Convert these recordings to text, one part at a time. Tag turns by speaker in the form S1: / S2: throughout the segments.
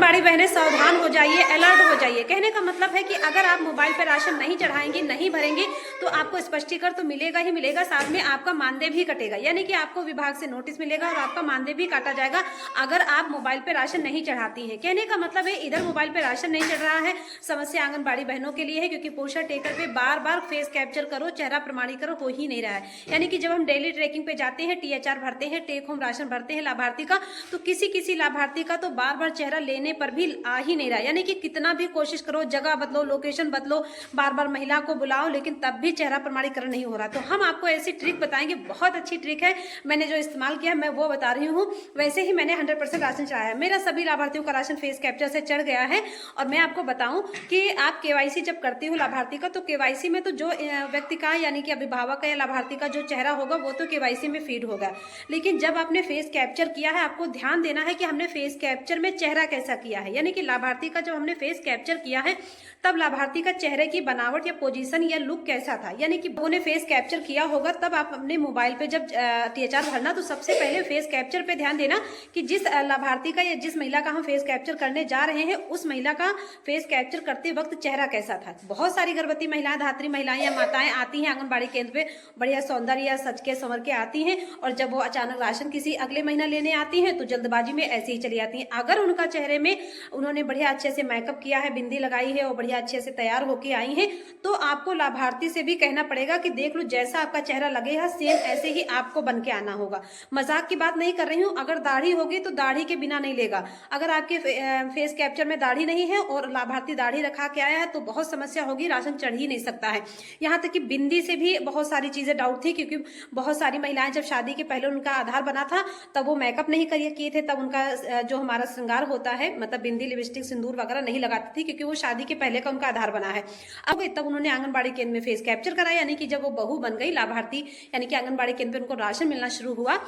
S1: आंगनबाड़ी बहनें सावधान हो जाइए, अलर्ट हो जाइए। कहने का मतलब है कि अगर आप मोबाइल पर राशन नहीं चढ़ाएंगे, नहीं भरेंगे, तो आपको स्पष्टीकरण तो मिलेगा ही मिलेगा, साथ में आपका मानदेय भी कटेगा। यानी कि आपको विभाग से नोटिस मिलेगा और आपका मानदेय भी काटा जाएगा अगर आप मोबाइल पर राशन नहीं चढ़ाती हैं। कहने का मतलब है इधर मोबाइल पर राशन नहीं चढ़ रहा है, समस्या आंगनबाड़ी बहनों के लिए है, क्योंकि पोस्टर टेकर पे बार बार फेस कैप्चर करो, चेहरा प्रमाणीकरण हो ही नहीं रहा है। यानी कि जब हम डेली ट्रैकिंग पे जाते हैं, THR भरते हैं, टेक होम राशन भरते हैं लाभार्थी का, तो किसी लाभार्थी का तो बार बार चेहरा लेने पर भी आ ही नहीं रहा। यानी कि कितना भी कोशिश करो, जगह बदलो, लोकेशन बदलो, बार बार महिला को बुलाओ, लेकिन तब भी चेहरा प्रमाणीकरण नहीं हो रहा। तो हम आपको ऐसी ट्रिक बताएंगे, बहुत अच्छी ट्रिक है, मैंने जो इस्तेमाल किया मैं वो बता रही हूँ। वैसे ही मैंने 100% राशन चढ़ाया, मेरा सभी लाभार्थियों का राशन फेस कैप्चर से चढ़ गया है। और मैं आपको बताऊं कि आप KYC जब करती हो लाभार्थी का, तो KYC में तो जो व्यक्ति का यानी कि अभिभावक का या लाभार्थी का जो चेहरा होगा वो तो KYC में फीड होगा, लेकिन जब आपने फेस कैप्चर किया है, आपको ध्यान देना है कि हमने फेस कैप्चर में चेहरा कैसा किया है। यानी कि लाभार्थी का जब हमने फेस कैप्चर किया है, तब लाभार्थी का चेहरे की बनावट या पोजीशन या लुक कैसा था। यानी कि उन्होंने फेस कैप्चर किया होगा, तब आप अपने मोबाइल पे जब THR भरना, तो सबसे पहले फेस कैप्चर पे ध्यान देना कि जिस लाभार्थी का या जिस महिला का हम फेस कैप्चर करने जा रहे हैं, उस महिला का फेस कैप्चर करते वक्त चेहरा कैसा था। बहुत सारी गर्भवती महिलाएं, धात्री महिलाएं या माताएं आती हैं आंगनबाड़ी केंद्र पे, बढ़िया सौंदर्य या सज के संवर के आती हैं, और जब वो अचानक राशन किसी अगले महीना लेने आती हैं, तो जल्दबाजी में ऐसे ही चली आती हैं। अगर उनका चेहरे में उन्होंने बढ़िया अच्छे से मेकअप किया है, बिंदी लगाई है और बढ़िया अच्छे से तैयार होकर आई हैं, तो आपको लाभार्थी से भी कहना पड़ेगा कि देख लो, जैसा आपका चेहरा लगेगा सेम ऐसे ही आपको बन के आना होगा। मजाक की बात नहीं कर रही हूँ। अगर दाढ़ी होगी तो दाढ़ी के बिना नहीं लेगा। अगर आपके फेस कैप्चर में दाढ़ी नहीं है और लाभार्थी दाढ़ी रखा के आया है, तो बहुत समस्या होगी, राशन चढ़ ही नहीं सकता है। यहाँ तक कि बिंदी से भी बहुत सारी चीजें डाउट थी, क्योंकि बहुत सारी महिलाएं जब शादी के पहले उनका आधार बना था, तब वो मेकअप नहीं किए थे, तब उनका जो हमारा श्रृंगार होता है, मतलब बिंदी, लिपस्टिक, सिंदूर वगैरह नहीं लगाती थी, क्योंकि वो शादी के पहले का उनका आधार बना है। अब तब उन्होंने आंगनबाड़ी केंद्र में फेस कैप्चर कराया, यानी कि जब वो बहू बन गई लाभार्थी, यानी कि आंगनबाड़ी केंद्र पे उनको राशन मिलना शुरू हुआ,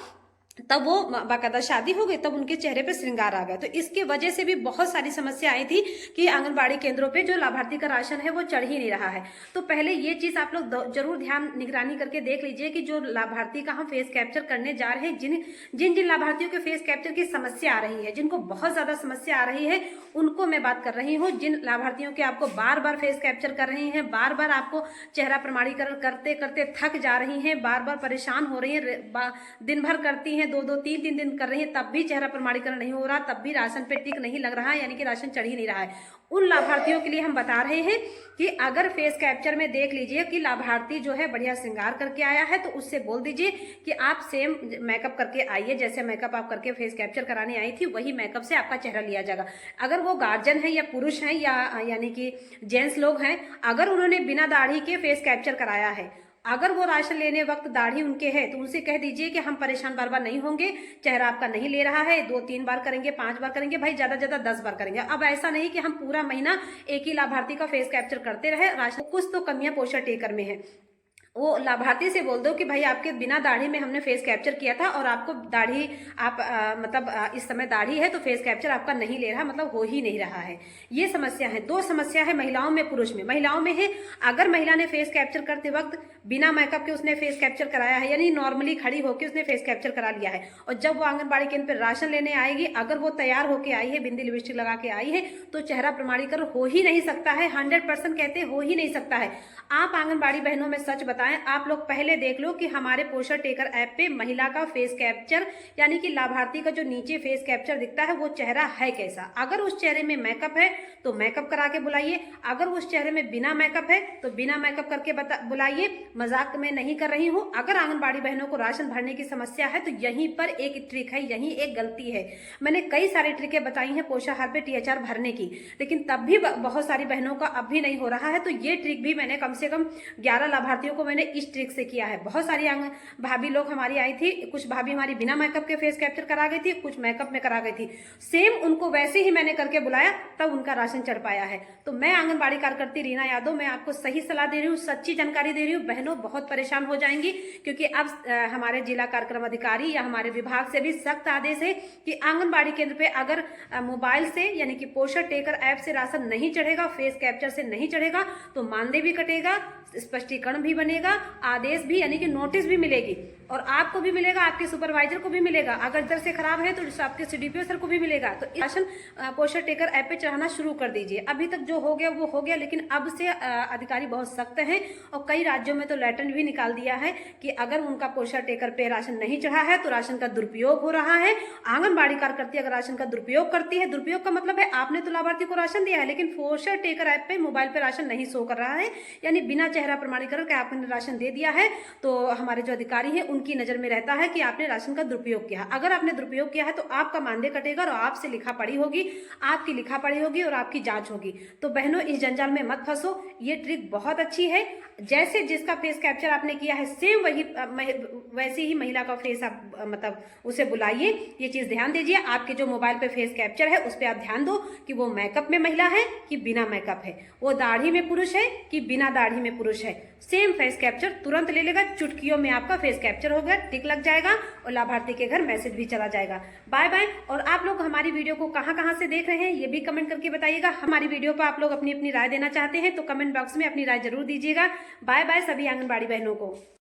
S1: तब वो बाकायदा शादी हो गई, तब उनके चेहरे पे श्रृंगार आ गया। तो इसके वजह से भी बहुत सारी समस्या आई थी कि आंगनबाड़ी केंद्रों पे जो लाभार्थी का राशन है वो चढ़ ही नहीं रहा है। तो पहले ये चीज आप लोग जरूर ध्यान निगरानी करके देख लीजिए कि जो लाभार्थी का हम फेस कैप्चर करने जा रहे हैं, जिन लाभार्थियों के फेस कैप्चर की समस्या आ रही है, जिनको बहुत ज्यादा समस्या आ रही है, उनको मैं बात कर रही हूँ। जिन लाभार्थियों के आपको बार बार फेस कैप्चर कर रही हैं, बार बार आपको चेहरा प्रमाणीकरण करते करते थक जा रही हैं, बार बार परेशान हो रही हैं, दिन भर करती हैं, 2-2, 3-3 दिन कर रही है, तब भी चेहरा प्रमाणीकरण नहीं हो रहा, तब भी राशन पे टिक नहीं लग रहा है, यानी कि राशन चढ़ ही नहीं रहा है, उन लाभार्थियों के लिए हम बता रहे हैं कि अगर फेस कैप्चर में देख लीजिए कि लाभार्थी जो है बढ़िया श्रृंगार करके आया है, तो उससे बोल दीजिए कि आप सेम मेकअप करके आइए, जैसे मेकअप आप करके फेस कैप्चर कराने आई थी, वही मेकअप से आपका चेहरा लिया जाएगा। अगर वो गार्जियन है या पुरुष है या यानी कि जेंट्स लोग हैं, अगर उन्होंने बिना दाढ़ी के फेस कैप्चर कराया है, अगर वो राशन लेने वक्त दाढ़ी उनके है, तो उनसे कह दीजिए कि हम परेशान बार बार नहीं होंगे, चेहरा आपका नहीं ले रहा है, 2-3 बार करेंगे, 5 बार करेंगे, भाई ज्यादा ज्यादा 10 बार करेंगे। अब ऐसा नहीं कि हम पूरा महीना एक ही लाभार्थी का फेस कैप्चर करते रहे, राशन कुछ तो कमियां पोस्टर टेकर में है। वो लाभार्थी से बोल दो कि भाई आपके बिना दाढ़ी में हमने फेस कैप्चर किया था, और आपको दाढ़ी आप इस समय दाढ़ी है तो फेस कैप्चर आपका नहीं ले रहा, मतलब हो ही नहीं रहा है। ये समस्या है। 2 समस्या है महिलाओं में, पुरुष में। महिलाओं में है, अगर महिला ने फेस कैप्चर करते वक्त बिना मेकअप के उसने फेस कैप्चर कराया है, यानी नॉर्मली खड़ी होकर उसने फेस कैप्चर करा लिया है, और जब वो आंगनबाड़ी केंद्र पर राशन लेने आएगी, अगर वो तैयार होकर आई है, बिंदी लिपस्टिक लगा के आई है, तो चेहरा प्रमाणीकरण हो ही नहीं सकता है। 100% कहते हो ही नहीं सकता है। आप आंगनबाड़ी बहनों में सच बताएं, आप लोग पहले देख लो कि हमारे पोस्टर टेकर ऐप पे महिला का फेस कैप्चर, यानी कि लाभार्थी का जो नीचे फेस कैप्चर दिखता है, वो चेहरा है कैसा। अगर उस चेहरे में मेकअप है तो मेकअप करा के बुलाइए, अगर उस चेहरे में बिना मेकअप है तो बिना मेकअप करके बुलाइए। मजाक में नहीं कर रही हूँ। अगर आंगनबाड़ी बहनों को राशन भरने की समस्या है, तो यहीं पर एक ट्रिक है, यहीं एक गलती है। मैंने कई सारी ट्रिकें बताई हैं पोषाहार पे THR भरने की, लेकिन तब भी बहुत सारी बहनों का अब भी नहीं हो रहा है। तो ये ट्रिक भी मैंने कम से कम 11 लाभार्थियों को मैंने इस ट्रिक से किया है। बहुत सारी भाभी लोग हमारी आई थी, कुछ भाभी हमारी बिना मेकअप के फेस कैप्चर करा गई थी, कुछ मेकअप में करा गई थी, सेम उनको वैसे ही मैंने करके बुलाया, तब उनका राशन चढ़ पाया है। तो मैं आंगनबाड़ी कार्यकर्ती रीना यादव, मैं आपको सही सलाह दे रही हूँ, सच्ची जानकारी दे रही हूँ। बहनों बहुत परेशान हो जाएंगी, क्योंकि अब हमारे जिला कार्यक्रम अधिकारी या हमारे विभाग से भी सख्त आदेश है कि आंगनबाड़ी केंद्र पे अगर मोबाइल से यानी कि पोषण टेकर ऐप से राशन नहीं चढ़ेगा, फेस कैप्चर से नहीं चढ़ेगा, तो मानदेय भी कटेगा, स्पष्टीकरण भी बनेगा, आदेश भी यानी कि नोटिस भी मिलेगी, और आपको भी मिलेगा, आपके सुपरवाइजर को भी मिलेगा। अगर इधर से खराब है तो आपके सीडीपीओ सर को भी मिलेगा। तो राशन पोषण टेकर ऐप पे चढ़ाना शुरू कर दीजिए। अभी तक जो हो गया वो हो गया, लेकिन अब से अधिकारी बहुत सख्त हैं और कई राज्यों में तो लेटर भी निकाल दिया है कि अगर उनका पोषण टेकर पे राशन नहीं चढ़ा है तो राशन का दुरुपयोग हो रहा है। आंगनबाड़ी कार्यकर्ती अगर राशन का दुरुपयोग करती है, दुरुपयोग का मतलब है आपने तो लाभार्थी को राशन दिया है लेकिन पोषण टेकर ऐप पे मोबाइल पे राशन नहीं शो कर रहा है, यानी बिना चेहरा प्रमाणीकरण के आपने राशन दे दिया है, तो हमारे जो अधिकारी हैं उनकी नजर में रहता है कि आपने राशन का दुरुपयोग किया। अगर आपने दुरुपयोग किया है तो आपका मानदेय कटेगा और आपसे लिखा पढ़ी होगी, आपकी लिखा पढ़ी होगी और आपकी जांच होगी। तो बहनों, इस जंजाल में मत फंसो। ये ट्रिक बहुत अच्छी है। जैसे जिसका फेस कैप्चर आपने किया है सेम वैसे ही महिला का फेस आप मतलब उसे बुलाइए। ये चीज ध्यान दीजिए। आपके जो मोबाइल पे फेस कैप्चर है उस पर आप ध्यान दो कि वो मेकअप में महिला है कि बिना मेकअप है, वो दाढ़ी में पुरुष है कि बिना दाढ़ी में पुरुष है। सेम फेस कैप्चर तुरंत ले लेगा, चुटकियों में आपका फेस कैप्चर हो गया, टिक लग जाएगा और लाभार्थी के घर मैसेज भी चला जाएगा। Bye bye. और आप लोग हमारी वीडियो को कहां से देख रहे हैं ये भी कमेंट करके बताइएगा। हमारी वीडियो पर आप लोग अपनी अपनी राय देना चाहते हैं तो कमेंट बॉक्स में अपनी राय जरूर दीजिएगा। बाय बाय सभी आंगनबाड़ी बहनों को।